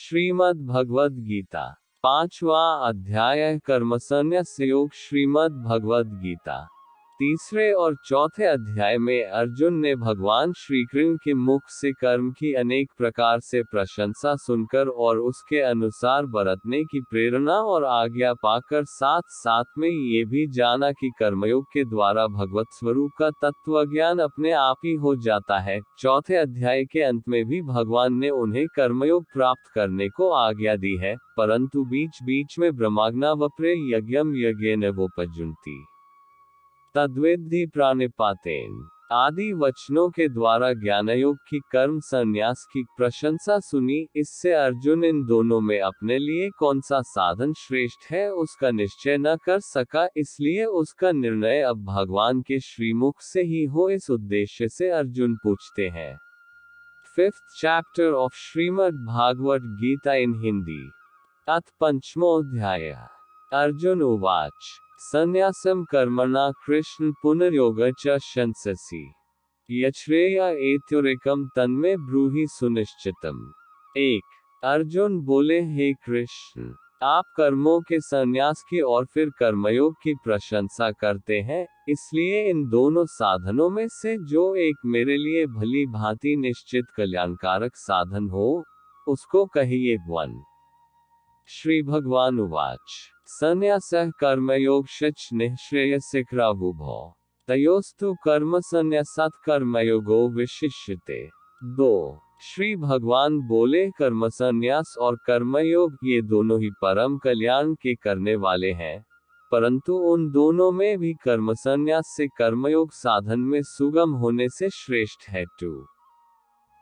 श्रीमद् भगवद गीता 5वां अध्याय कर्मसन्न्यास योग। श्रीमद् भगवद गीता तीसरे और चौथे अध्याय में अर्जुन ने भगवान श्रीकृष्ण के मुख से कर्म की अनेक प्रकार से प्रशंसा सुनकर और उसके अनुसार बरतने की प्रेरणा और आज्ञा पाकर साथ साथ में ये भी जाना कि कर्मयोग के द्वारा भगवत स्वरूप का तत्वज्ञान अपने आप ही हो जाता है। चौथे अध्याय के अंत में भी भगवान ने उन्हें कर्मयोग प्राप्त करने को आज्ञा दी है, परंतु बीच बीच में ब्रह्माज्ञावप्रे यज्ञम यज्ञेन वोपजुन्ति तद्वेद्धि प्राणिपातेन आदि वचनों के द्वारा ज्ञानयोग की कर्म संन्यास की प्रशंसा सुनी। इससे अर्जुन इन दोनों में अपने लिए कौन सा साधन श्रेष्ठ है उसका निश्चय न कर सका, इसलिए उसका निर्णय अब भगवान के श्रीमुख से ही हो। इस उद्देश्य से अर्जुन पूछते हैं। 5th chapter of Shrimad Bhagavat Gita इन हिंदी। अथ पंचमोऽध्याय। अर्जुन उवाच संन्यासं कर्मणा कृष्ण पुनर्योग च शंससि यच्छ्रेय एत्योरेकं तन्मे ब्रूहि सुनिश्चितम्। 1। अर्जुन बोले, हे कृष्ण, आप कर्मों के संन्यास की और फिर कर्मयोग की प्रशंसा करते हैं, इसलिए इन दोनों साधनों में से जो एक मेरे लिए भली भांति निश्चित कल्याणकारक साधन हो, उसको कहिए। 1। श्री भगवान उवाच संन्यासः कर्मयोगश्च निःश्रेयसिकरावुभौ तयोस्तु कर्मसन्न्यासात् कर्मयोगो विशिष्यते। 2। श्री भगवान बोले, कर्मसन्यास और कर्मयोग ये दोनों ही परम कल्याण के करने वाले हैं, परंतु उन दोनों में भी कर्मसन्यास से कर्मयोग साधन में सुगम होने से श्रेष्ठ है। 2।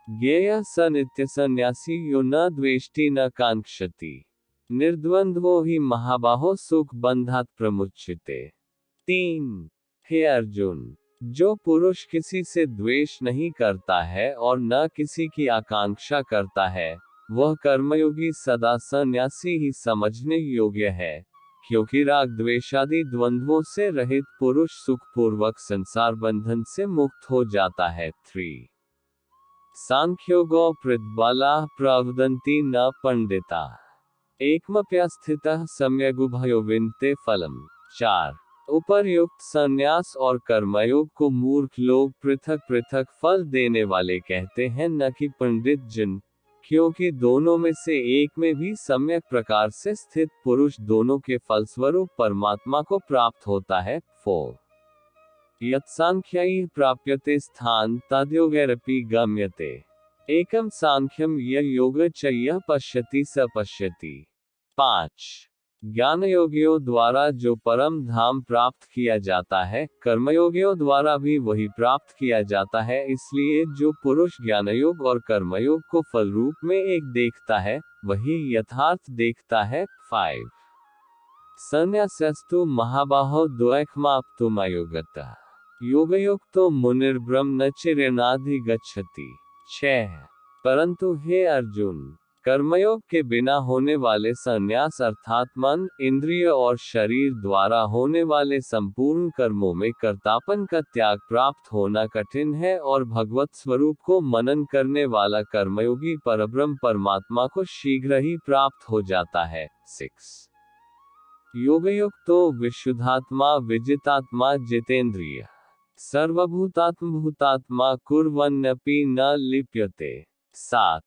ज्ञेयः स नित्यसन्न्यासी यो न द्वेष्टि न कांक्षति निर्द्वंद्वो ही महाबाहो सुख बंधात् प्रमुच्यते। 3। हे अर्जुन, जो पुरुष किसी से द्वेष नहीं करता है और न किसी की आकांक्षा करता है, वह कर्मयोगी सदा सन्यासी ही समझने योग्य है, क्योंकि राग द्वेषादि द्वंद्वों से रहित पुरुष सुखपूर्वक संसार बंधन से मुक्त हो जाता है। 3। सांख्योगो प्रतिबालाः प्रवदन्ति न पंडिताः एकमप्यस्थितः सम्यगुभयो विन्दते फलम्। 4। उपर्युक्त संन्यास और कर्मयोग को मूर्ख लोग पृथक पृथक फल देने वाले कहते हैं, न कि पंडित जन, क्योंकि दोनों में से एक में भी सम्यक प्रकार से स्थित पुरुष दोनों के फलस्वरूप परमात्मा को प्राप्त होता है। 4। यत्सांख्यैः प्राप्यते स्थान तद्योगैरपि गम्यते एकम सांख्यम यः योग च यः पश्यति स पश्यति। 5। ज्ञानयोगियों द्वारा जो परम धाम प्राप्त किया जाता है, कर्मयोगियों द्वारा भी वही प्राप्त किया जाता है, इसलिए जो पुरुष ज्ञानयोग और कर्मयोग को फल रूप में एक देखता है, वही यथार्थ देखता है। 5। संन्यासस्तु महाबाहो द्वैखमाप्तुमयोगतः योगयुक्तो मुनिर्ब्रह्म न चिरेणाधिगच्छति। 6। परंतु हे अर्जुन, कर्मयोग के बिना होने वाले संन्यास अर्थात मन, इंद्रिय और शरीर द्वारा होने वाले संपूर्ण कर्मों में कर्तापन का त्याग प्राप्त होना कठिन है, और भगवत स्वरूप को मनन करने वाला कर्मयोगी परब्रह्म परमात्मा को शीघ्र ही प्राप्त हो जाता है। 6। योगयुक्तो विशुद्धात्मा विजितात्मा जितेंद्रिय सर्वभूतात्मभूतात्मा कुर्वन्नपि न लिप्यते। 7।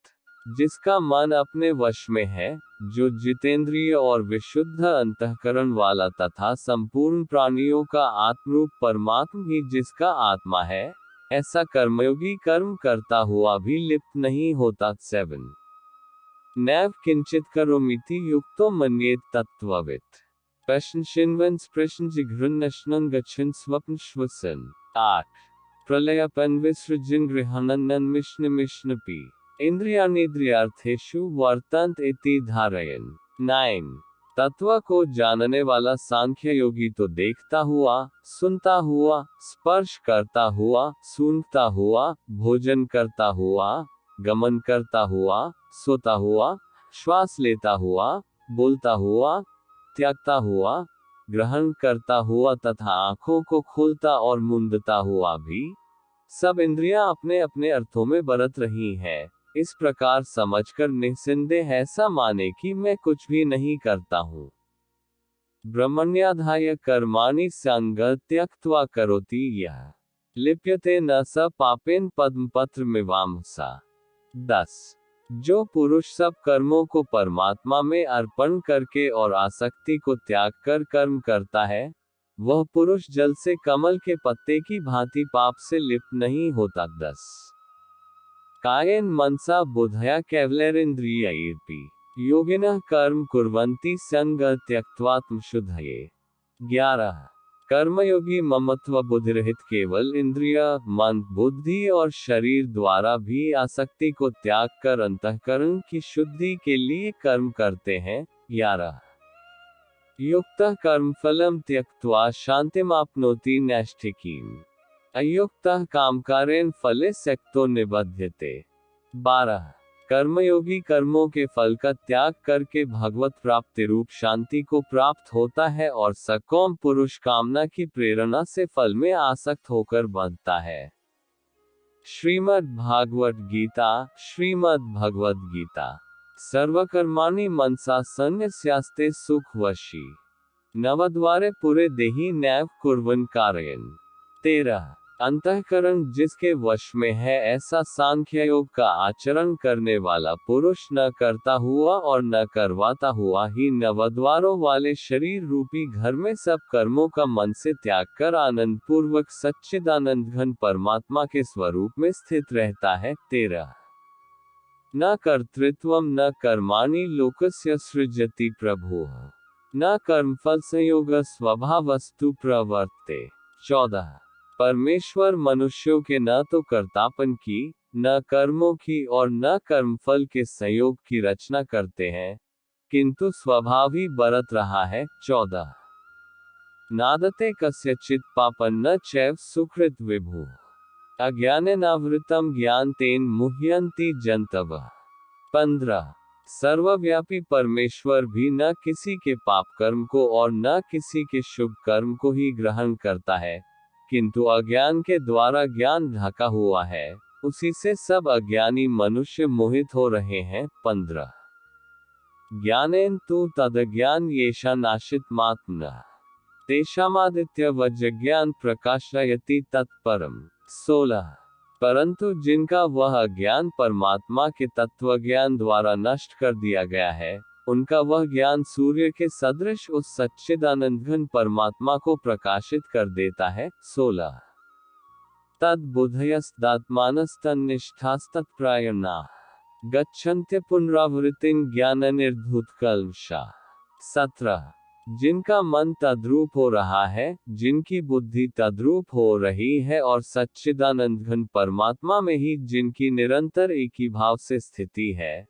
जिसका मन अपने वश में है, जो जितेंद्रिय और विशुद्ध अंतःकरण वाला तथा संपूर्ण प्राणियों का आत्मरूप परमात्मा ही जिसका आत्मा है, ऐसा कर्मयोगी कर्म करता हुआ भी लिप्त नहीं होता। 7। नैव किंचित करोमीति युक्तो मन्येत तत्त्ववित् प्रश्नशिन्वन् स्पृशन्जिघृन्नश्नं गच्छन् स्वप्नश्वसन्। 8। प्रलयपन्विसृजन् गृहानन्नन्मिष्णमिष्णपि इंद्रियाणीन्द्रियार्थेषु वर्तन्त इति धारयन्। 9। तत्व को जानने वाला सांख्य योगी तो देखता हुआ, सुनता हुआ, स्पर्श करता हुआ, सूंघता हुआ, भोजन करता हुआ, गमन करता हुआ, सोता हुआ, श्वास लेता हुआ, बोलता हुआ, त्यागता हुआ, ग्रहण करता हुआ तथा आंखों को खोलता और मूंदता हुआ भी, सब इंद्रियां अपने अपने अर्थों में बरत रही हैं, इस प्रकार समझकर निस्संदेह ऐसा माने कि मैं कुछ भी नहीं करता हूँ। ब्रह्मण्याधाय कर्माणि संगः त्यक्त्वा करोति यः लिप्यते न स पापेन पद्मपत्रमिवाम्भसा। 10। जो पुरुष सब कर्मों को परमात्मा में अर्पण करके और आसक्ति को त्याग कर कर्म करता है, वह पुरुष जल से कमल के पत्ते की भांति पाप से लिप्त नहीं होता। 10। कायेन मनसा बुद्धया कैवलैरिन्द्रियैरपि योगिनः कर्म कुर्वन्ति संगः त्यक्त्वा शुद्धये। 11। कर्मयोगी ममत्व बुद्धिरहित केवल इंद्रिय, मन, बुद्धि और शरीर द्वारा भी आसक्ति को त्याग कर अंतःकरण की शुद्धि के लिए कर्म करते हैं। 11। युक्तः कर्मफलं त्यक्त्वा शान्तिमाप्नोति नैष्ठिकीम् अयुक्तः कामकारेण फले सक्तो निबध्यते। 12। कर्मयोगी कर्मों के फल का त्याग करके भगवत प्राप्ति रूप शांति को प्राप्त होता है और सकाम पुरुष कामना की प्रेरणा से फल में आसक्त होकर बंधता है। श्रीमद् भागवत गीता। श्रीमद् भगवद गीता। सर्वकर्माणि मनसा सन्न्यस्यास्ते सुखवशी नवद्वारे पुरे देहि नैव कुर्वन् कारयन्। 13। अंतःकरण जिसके वश में है ऐसा सांख्य योग का आचरण करने वाला पुरुष न करता हुआ और न करवाता हुआ ही नवद्वारों वाले शरीर रूपी घर में सब कर्मों का मन से त्याग कर आनंद पूर्वक सच्चिदानंद घन परमात्मा के स्वरूप में स्थित रहता है। 13। न कर्तृत्वं न कर्माणि लोकस्य सृजति प्रभुः न कर्मफल संयोग स्वभावस्तु प्रवर्ते। 14। परमेश्वर मनुष्यों के न तो कर्तापन की, न कर्मों की और न कर्मफल के संयोग की रचना करते हैं, किंतु स्वभाव ही बरत रहा है। 14। नादते कस्यचित् पापं न चैव सुकृत विभुः अज्ञानेनावृतं ज्ञान तेन मुह्यन्ति जन्तवः। 15। सर्वव्यापी परमेश्वर भी न किसी के पाप कर्म को और न किसी के शुभ कर्म को ही ग्रहण करता है, किंतु अज्ञान के द्वारा ज्ञान ढका हुआ है, उसी से सब अज्ञानी मनुष्य मोहित हो रहे हैं। 15। ज्ञानेन तु तदज्ञान येषा नाशितमात्मनः तेषामादित्यवज्ज्ञान प्रकाशयति तत्परम्। 16। परंतु जिनका वह अज्ञान परमात्मा के तत्वज्ञान द्वारा नष्ट कर दिया गया है, उनका वह ज्ञान सूर्य के सदृश उस सच्चिदानंदघन परमात्मा को प्रकाशित कर देता है। 16। तद बुद्धयस्तदात्मानस्तन्निष्ठास्तत्प्रायणाः गच्छन्त्य पुनरावृत्तिं ज्ञाननिर्धूतकल्मषाः। 17। जिनका मन तद्रूप हो रहा है, जिनकी बुद्धि तद्रूप हो रही है और सच्चिदानंदघन परमात्मा में ही जिनकी निरंतर एक ही भाव से स्थिति है,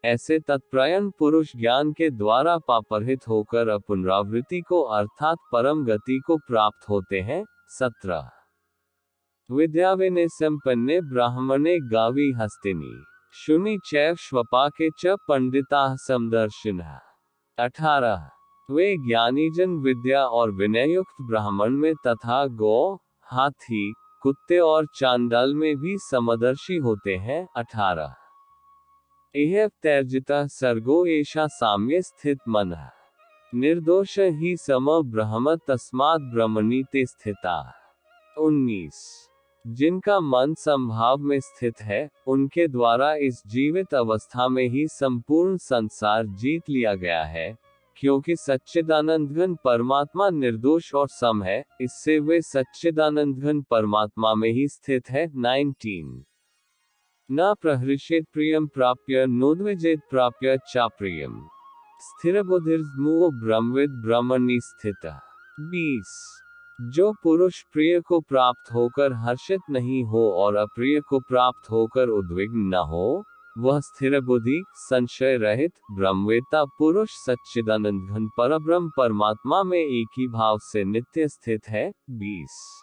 ऐसे तत्प्रयण पुरुष ज्ञान के द्वारा पापरहित होकर अपुनरावृत्ति को अर्थात परम गति को प्राप्त होते हैं। 17। विद्याविनय संपन्ने ब्राह्मणे गावी हस्तिनी शुनि चैव श्वपाके च पंडिताः समदर्शिनः। 18। वे ज्ञानीजन विद्या और विनययुक्त ब्राह्मण में तथा गौ, हाथी, कुत्ते और चांडाल में भी समदर्शी होते हैं। 18। इह त्यजितः सर्गो एषा साम्ये स्थित मनः निर्दोष ही सम ब्रह्म तस्माद् ब्रह्मणि ते स्थिताः। 19। जिनका मन समभाव में स्थित है, उनके द्वारा इस जीवित अवस्था में ही संपूर्ण संसार जीत लिया गया है, क्योंकि सच्चिदानंदघन परमात्मा निर्दोष और सम है, इससे वे सच्चिदानंदघन परमात्मा में ही स्थित है। 19। न प्रहृष्येत् प्रियं प्राप्य नोद्विजेत् प्राप्य चाप्रियम् स्थिरबुद्धिर्मुमुः ब्रह्मविद् ब्रह्मणि स्थितः। 20। जो पुरुष प्रिय को प्राप्त होकर हर्षित नहीं हो और अप्रिय को प्राप्त होकर उद्विग्न न हो, वह स्थिर बुद्धि, संशय रहित, ब्रह्मवेत्ता पुरुष सच्चिदानंद घन परब्रह्म परमात्मा में एक ही भाव से नित्य स्थित है। 20।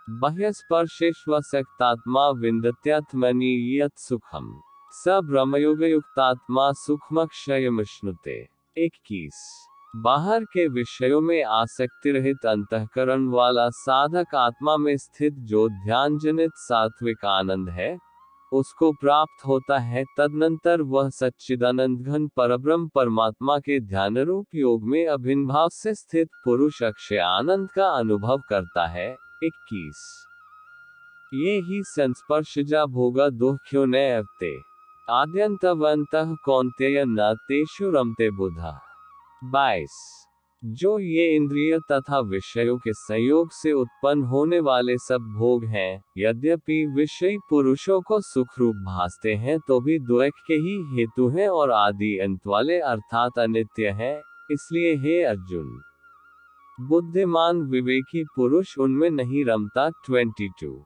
बाह्यस्पर्शेष्वसक्तात्मा विन्दत्यात्मनि यत् सुखम् स ब्रह्मयोगयुक्तात्मा सुखमक्षयमिश्नुते। 21। बाहर के विषयों में आसक्ति रहित अंतःकरण वाला साधक आत्मा में स्थित जो ध्यान जनित सात्विक आनंद है, उसको प्राप्त होता है, तदनंतर वह सच्चिदानंद घन परब्रह्म परमात्मा के ध्यानरूप योग में अभिन्न भाव से स्थित पुरुष अक्षय आनंद का अनुभव करता है। 21 ये ही संस्पर्शजा भोगा दुःख्यो न अवते आद्यंतवंतः कौन्तेय न तेषु रमते बुधा। 22 जो ये इंद्रिय तथा विषयों के संयोग से उत्पन्न होने वाले सब भोग हैं, यद्यपि विषयी पुरुषों को सुखरूप भासते हैं तो भी द्वैत के ही हेतु हैं और आदि अंत वाले अर्थात अनित्य हैं। इसलिए हे अर्जुन, बुद्धिमान विवेकी पुरुष उनमें नहीं रमता। 22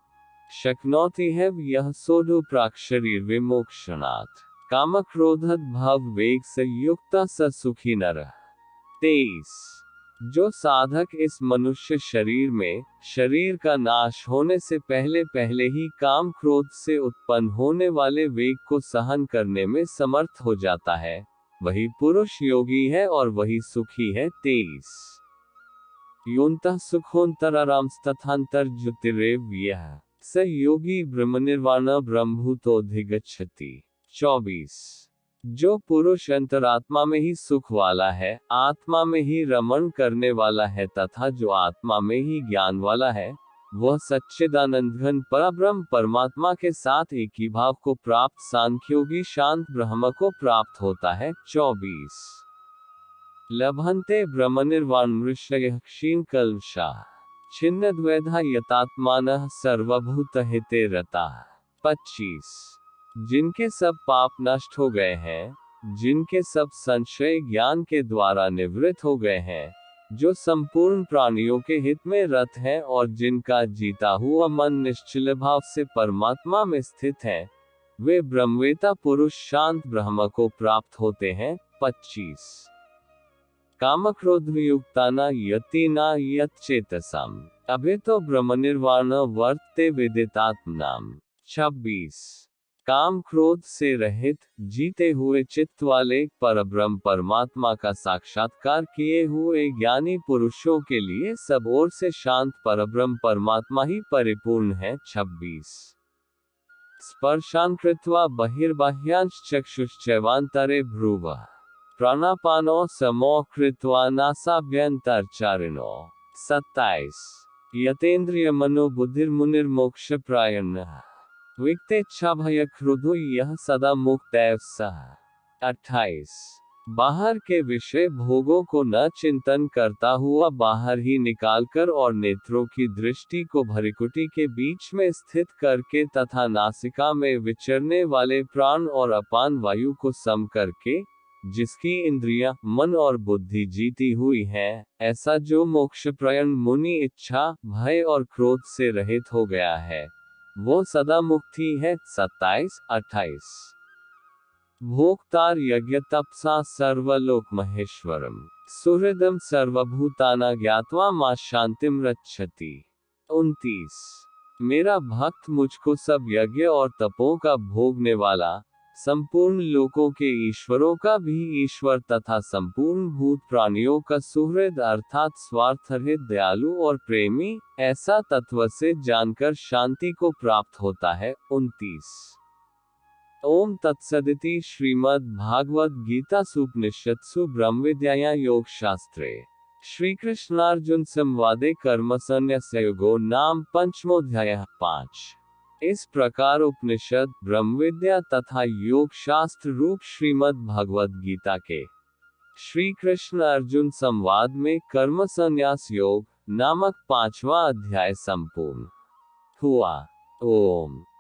शक्नोति है यह सोढ़ो प्राक शरीर विमोक्षणात् कामक्रोधद भाव वेग से युक्त स सुखी नरः। 23 जो साधक इस मनुष्य शरीर में शरीर का नाश होने से पहले पहले ही काम क्रोध से उत्पन्न होने वाले वेग को सहन करने में समर्थ हो जाता है, वही पुरुष योगी है और वही सुखी है। 23 योन्तः सुखोन्तरारांस्तथान्तर ज्योतिरेव यः स योगी ब्रह्मनिर्वाण ब्रह्मभूतोऽधिगच्छति। 24 जो पुरुष अंतरात्मा में ही सुख वाला है, आत्मा में ही रमण करने वाला है तथा जो आत्मा में ही ज्ञान वाला है, वह सच्चिदानंद घन परब्रह्म परमात्मा के साथ एक ही भाव को प्राप्त सांख्योगी शांत ब्रह्म को प्राप्त होता है। 24 लभन्ते ब्रह्मनिर्वाण मृषयः क्षीणकल्मषाः छिन्नद्वैधा यतात्मानः सर्वभूतहिते रताः। 25 जिनके सब पाप नष्ट हो गए हैं, जिनके सब संशय ज्ञान के द्वारा निवृत्त हो गए हैं, जो संपूर्ण प्राणियों के हित में रत हैं और जिनका जीता हुआ मन निश्चल भाव से परमात्मा में स्थित है, वे ब्रह्मवेता पुरुष शांत ब्रह्म को प्राप्त होते हैं। 25 कामक्रोधयुक्ताना यतिना यच्चेतसाम अभेतो ब्रह्मनिर्वाण वर्तते विदितात्मनाम। 26 काम क्रोध से रहित जीते हुए चित्त वाले परब्रह्म परमात्मा का साक्षात्कार किए हुए ज्ञानी पुरुषों के लिए सब ओर से शांत परब्रह्म परमात्मा ही परिपूर्ण है। 26 स्पर्शान कृत्वा बहिर्बाह्यांश चक्षुश्चैवान्तरे भ्रुवः प्राणापानो समो कृत्वा नासाभ्यन्तरचारिणो। 27 यतेन्द्रिय मनो बुद्धिर्मुनिर्मोक्ष प्रायणः विक्तेच्छा भय क्रोधो यह सदा मुक्त एव सः। 28 बाहर के विषय भोगों को न चिंतन करता हुआ बाहर ही निकालकर और नेत्रों की दृष्टि को भृकुटी के बीच में स्थित करके तथा नासिका में विचरने वाले प्राण और अपान वायु को सम करके, जिसकी इंद्रियां, मन और बुद्धि जीती हुई हैं, ऐसा जो मोक्षप्रयण मुनि इच्छा, भय और क्रोध से रहित हो गया है, वो सदा मुक्ति है। 27 28 भोक्तार यज्ञ तपसा सर्वलोक महेश्वरम सुहृदम सर्वभूताना ज्ञात्वा मा शांतिम रक्षति। 29 मेरा भक्त मुझको सब यज्ञ और तपों का भोगने वाला, संपूर्ण लोकों के ईश्वरों का भी ईश्वर तथा संपूर्ण भूत प्राणियों का सुहृद अर्थात स्वार्थरहित दयालु और प्रेमी, ऐसा तत्व से जानकर शांति को प्राप्त होता है। 29 ओम तत्सदिति श्रीमद् भागवत गीता उपनिषत्सु ब्रह्मविद्यायां योग शास्त्रे श्रीकृष्णार्जुन संवादे कर्म संन्यास योगो नाम पंचमोऽध्यायः। 5 इस प्रकार उपनिषद, ब्रह्मविद्या तथा योग शास्त्र रूप श्रीमद् भगवद गीता के श्री कृष्ण अर्जुन संवाद में कर्म संन्यास योग नामक 5वां अध्याय संपूर्ण हुआ। ओम।